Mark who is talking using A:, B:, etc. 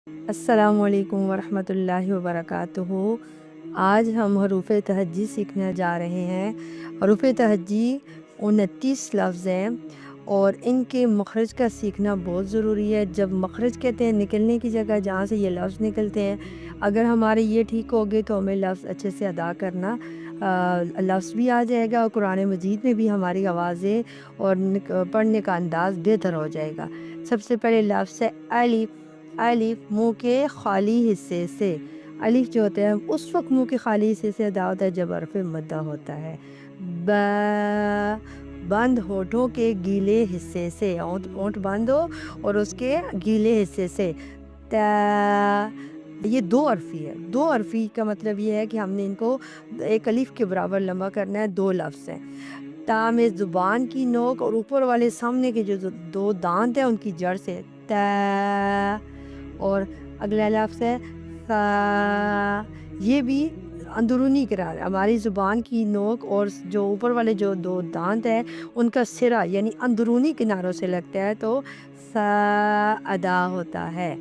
A: السلام علیکم ورحمۃ اللہ وبرکاتہ۔ آج ہم حروف تہجی سیکھنے جا رہے ہیں۔ حروف تہجی 29 لفظ ہیں اور ان کے مخرج کا سیکھنا بہت ضروری ہے۔ جب مخرج کہتے ہیں نکلنے کی جگہ جہاں سے یہ لفظ نکلتے ہیں، اگر ہمارے یہ ٹھیک ہو گئے تو ہمیں لفظ اچھے سے ادا کرنا لفظ بھی آ جائے گا، اور قرآن مجید میں بھی ہماری آوازیں اور پڑھنے کا انداز بہتر ہو جائے گا۔ سب سے پہلے لفظ ہے الف۔ الف منہ کے خالی حصے سے، الف جو ہوتا ہے اس وقت منہ کے خالی حصے سے ادا ہوتا ہے جب حرف مدہ ہوتا ہے۔ با بند ہونٹوں کے گیلے حصے سے، ہونٹ بند ہو اور اس کے گیلے حصے سے۔ تا یہ دو حرفی ہے۔ دو حرفی کا مطلب یہ ہے کہ ہم نے ان کو ایک الف کے برابر لمبا کرنا ہے۔ دو لفظ ہیں۔ تا میں زبان کی نوک اور اوپر والے سامنے کے جو دو دانت ہیں ان کی جڑ سے تا، اور اگلا لفظ ہے ثا، یہ بھی اندرونی قرار ہے۔ ہماری زبان کی نوک اور جو اوپر والے جو دو دانت ہیں ان کا سرا یعنی اندرونی کناروں سے لگتا ہے تو ثا ادا ہوتا ہے۔